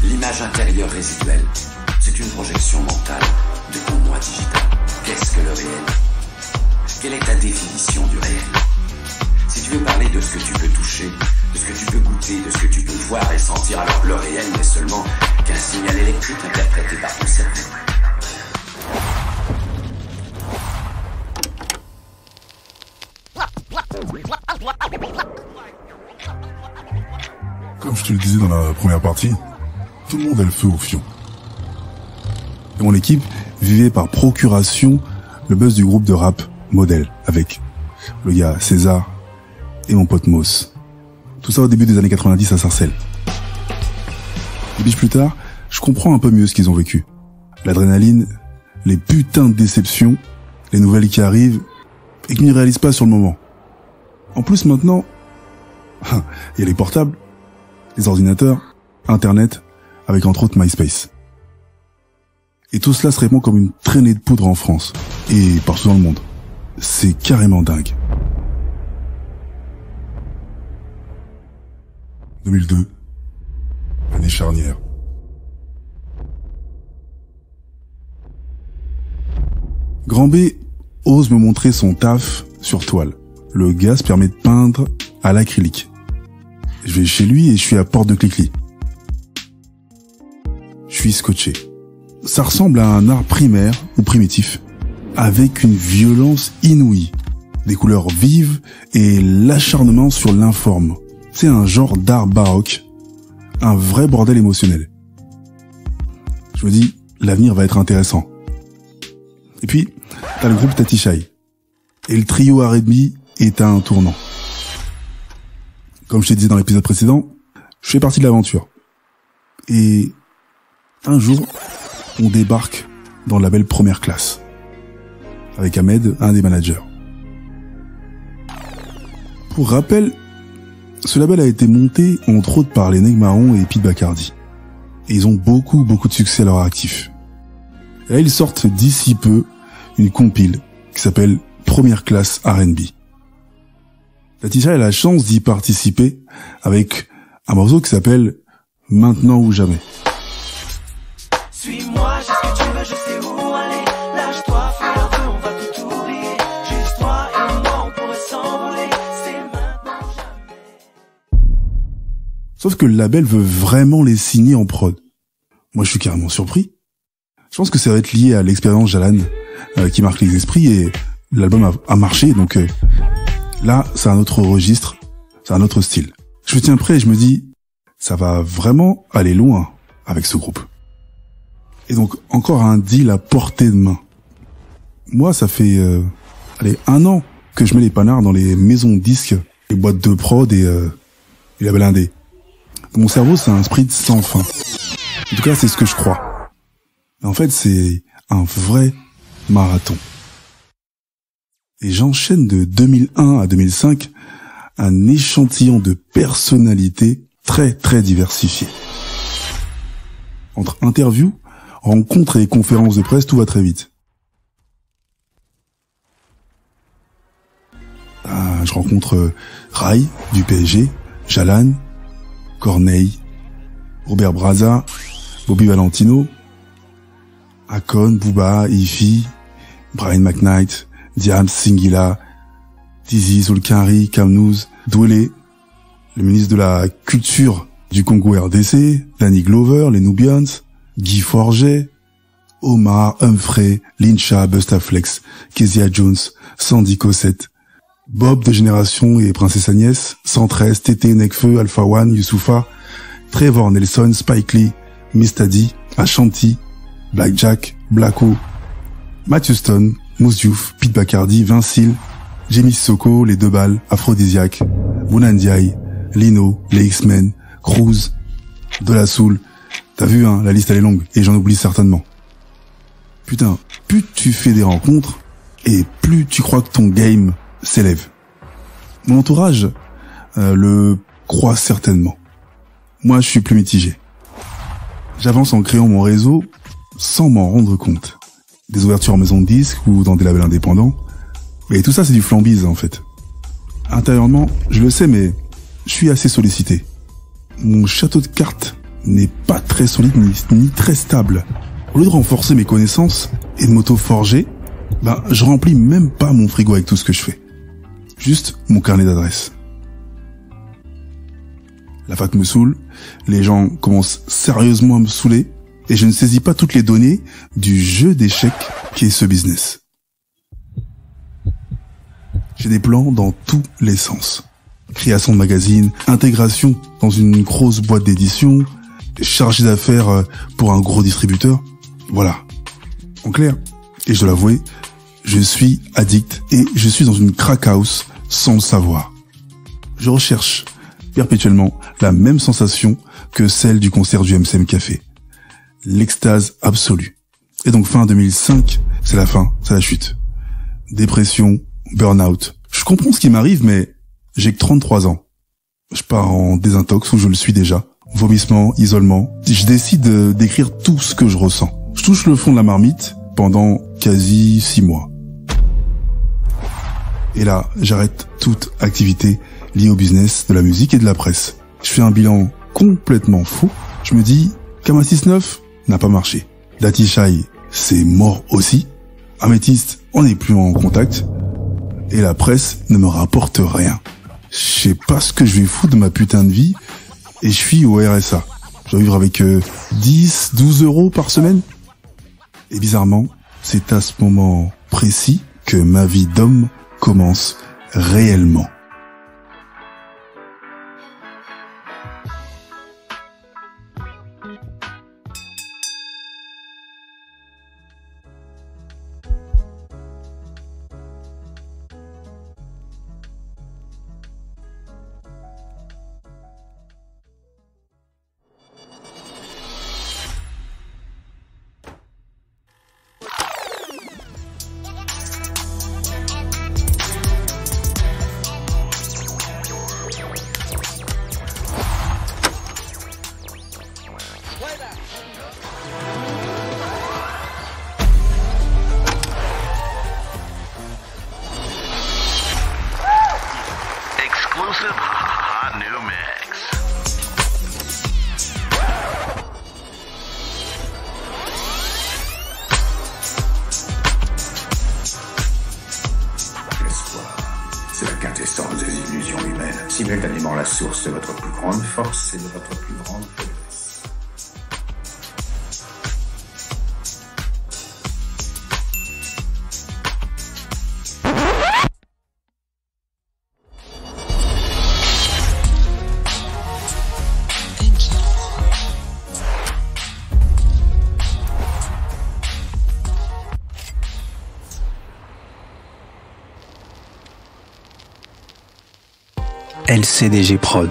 L'image intérieure résiduelle, c'est une projection mentale de ton moi digital. Qu'est-ce que le réel? Quelle est ta définition du réel? Si tu veux parler de ce que tu peux toucher, de ce que tu peux goûter, de ce que tu peux voir et sentir, alors le réel n'est seulement qu'un signal électrique interprété par ton cerveau. Comme je te le disais dans la première partie, tout le monde a le feu au fion. Et mon équipe vivait par procuration le buzz du groupe de rap Modèle, avec le gars César et mon pote Moss. Tout ça au début des années 90 à Sarcelles. Des biches plus tard, je comprends un peu mieux ce qu'ils ont vécu. L'adrénaline, les putains de déceptions, les nouvelles qui arrivent et qu'ils n'y réalisent pas sur le moment. En plus maintenant, il y a les portables, les ordinateurs, Internet, avec entre autres MySpace. Et tout cela se répand comme une traînée de poudre en France, et partout dans le monde. C'est carrément dingue. 2002, année charnière. Grand B ose me montrer son taf sur toile. Le gars se permet de peindre à l'acrylique. Je vais chez lui et je suis à Porte de Clicquely. Je suis scotché. Ça ressemble à un art primaire ou primitif, avec une violence inouïe, des couleurs vives et l'acharnement sur l'informe. C'est un genre d'art baroque, un vrai bordel émotionnel. Je me dis, l'avenir va être intéressant. Et puis, t'as le groupe Tatishaï. Et le trio R&B est à un tournant. Comme je t'ai dit dans l'épisode précédent, je fais partie de l'aventure. Et un jour, on débarque dans le label Première Classe. Avec Ahmed, un des managers. Pour rappel, ce label a été monté entre autres par les Nègres Marrons et Pete Bacardi. Et ils ont beaucoup de succès à leur actif. Et là, ils sortent d'ici peu une compile qui s'appelle Première Classe R&B. Tatishaï a la chance d'y participer avec un morceau qui s'appelle Maintenant ou jamais. Suis-moi, j'ai ce que tu veux, je sais où aller. Lâche-toi, fais un peu, on va tout oublier. Juste toi et moi, on pourrait s'envoler. C'est maintenant ou jamais. Sauf que le label veut vraiment les signer en prod. Moi, je suis carrément surpris. Je pense que ça va être lié à l'expérience Jalan qui marque les esprits et l'album a marché, donc là, c'est un autre registre, c'est un autre style. Je me tiens prêt et je me dis, ça va vraiment aller loin avec ce groupe. Et donc, encore un deal à portée de main. Moi, ça fait 1 an que je mets les panards dans les maisons de disques, les boîtes de prod et les labels indés. Mon cerveau, c'est un sprint sans fin. En tout cas, c'est ce que je crois. Mais en fait, c'est un vrai marathon. Et j'enchaîne de 2001 à 2005 un échantillon de personnalités très diversifiées. Entre interviews, rencontres et conférences de presse, tout va très vite. Je rencontre Rai du PSG, Jalan, Corneille, Robert Braza, Bobby Valentino, Akon, Booba, Ify, Brian McKnight, Diams, Singila, Dizzy, Zulkari, Kamnouz, Douélé, le ministre de la Culture du Congo RDC, Danny Glover, les Nubians, Guy Forget, Omar, Humphrey, Lincha, Bustaflex, Kezia Jones, Sandy Cossette, Bob de Génération et Princesse Agnès, 113, Tété, Nekfeu, Alpha One, Youssoufa, Trevor Nelson, Spike Lee, Mistadi, Ashanti, Blackjack, Blacko, Matthew Stone, Mouss Diouf, Pete Bacardi, Vincile, Jamie Sissoko, Les Deux Balles, Aphrodisiaque, Bounandiaï, Lino, les X-Men, Cruz, De La Soul. T'as vu, hein, la liste elle est longue, et j'en oublie certainement. Putain, plus tu fais des rencontres, et plus tu crois que ton game s'élève. Mon entourage le croit certainement. Moi, je suis plus mitigé. J'avance en créant mon réseau sans m'en rendre compte. Des ouvertures en maison de disques ou dans des labels indépendants. Et tout ça, c'est du flambise, en fait. Intérieurement, je le sais, mais je suis assez sollicité. Mon château de cartes n'est pas très solide ni très stable. Au lieu de renforcer mes connaissances et de m'auto-forger, je remplis même pas mon frigo avec tout ce que je fais. Juste mon carnet d'adresses. La fac me saoule, les gens commencent sérieusement à me saouler, et je ne saisis pas toutes les données du jeu d'échecs qui est ce business. J'ai des plans dans tous les sens. Création de magazines, intégration dans une grosse boîte d'édition, chargé d'affaires pour un gros distributeur. Voilà. En clair, et je dois l'avouer, je suis addict et je suis dans une crack house sans le savoir. Je recherche perpétuellement la même sensation que celle du concert du MCM Café. L'extase absolue. Et donc fin 2005, c'est la fin, c'est la chute. Dépression, burn-out. Je comprends ce qui m'arrive, mais j'ai que 33 ans. Je pars en désintox où je le suis déjà. Vomissement, isolement. Je décide d'écrire tout ce que je ressens. Je touche le fond de la marmite pendant quasi 6 mois. Et là, j'arrête toute activité liée au business de la musique et de la presse. Je fais un bilan complètement fou. Je me dis, Kama 69 n'a pas marché. Dati Shai, c'est mort aussi. Améthyste, on n'est plus en contact. Et la presse ne me rapporte rien. Je sais pas ce que je vais foutre de ma putain de vie. Et je suis au RSA. Je dois vivre avec 10, 12 euros par semaine. Et bizarrement, c'est à ce moment précis que ma vie d'homme commence réellement. Exclusive hot new mix. L'espoir, c'est la quintessence des illusions humaines, simultanément la source de votre plus grande force et de votre plus grande faiblesse. LCDG Prod.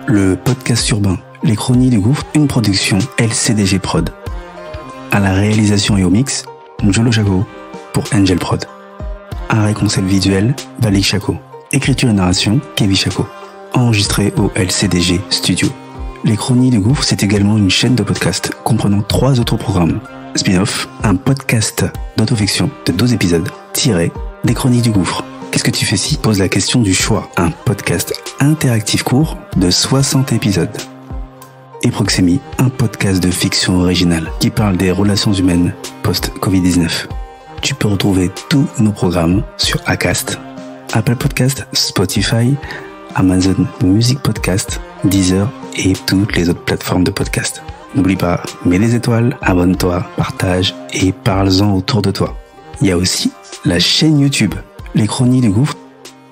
Le podcast urbain, les chroniques du gouffre, une production LCDG Prod. À la réalisation et au mix, Njolo Chaco pour Angel Prod. Un concept visuel, Valik Chaco. Écriture et narration, Kevin Chaco. Enregistré au LCDG Studio. Les chroniques du gouffre, c'est également une chaîne de podcast comprenant 3 autres programmes. Spin-off, un podcast d'autofiction de 12 épisodes, tiré des chroniques du gouffre. Qu'est-ce que tu fais si pose la question du choix? Un podcast interactif court de 60 épisodes. Et Proxémie, un podcast de fiction originale qui parle des relations humaines post-Covid-19. Tu peux retrouver tous nos programmes sur Acast, Apple Podcast, Spotify, Amazon Music Podcast, Deezer et toutes les autres plateformes de podcast. N'oublie pas, mets des étoiles, abonne-toi, partage et parle-en autour de toi. Il y a aussi la chaîne YouTube. Les chroniques du gouffre,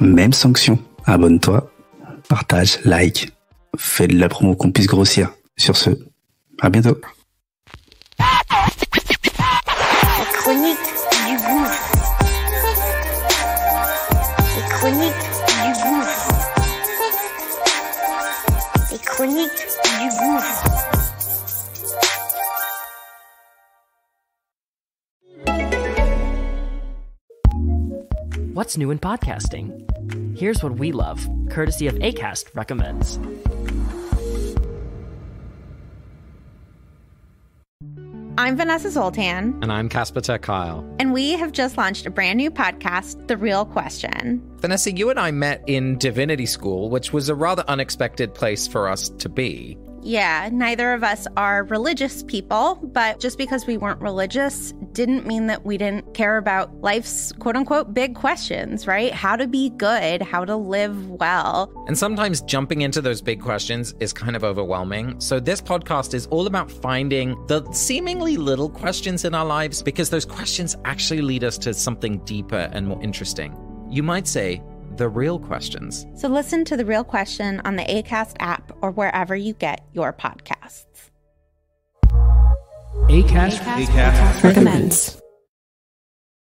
même sanction. Abonne-toi, partage, like. Fais de la promo qu'on puisse grossir. Sur ce, à bientôt. Les chroniques du gouffre. Les chroniques du gouffre. Les chroniques du gouffre. What's new in podcasting? Here's what we love, courtesy of Acast recommends. I'm Vanessa Zoltan. And I'm Casper Ter Kyle. And we have just launched a brand new podcast, The Real Question. Vanessa, you and I met in Divinity School, which was a rather unexpected place for us to be. Yeah, neither of us are religious people, but just because we weren't religious didn't mean that we didn't care about life's quote unquote big questions, right? How to be good, how to live well. And sometimes jumping into those big questions is kind of overwhelming. So this podcast is all about finding the seemingly little questions in our lives, because those questions actually lead us to something deeper and more interesting. You might say, the real questions. So listen to The Real Question on the Acast app or wherever you get your podcasts. Acast recommends.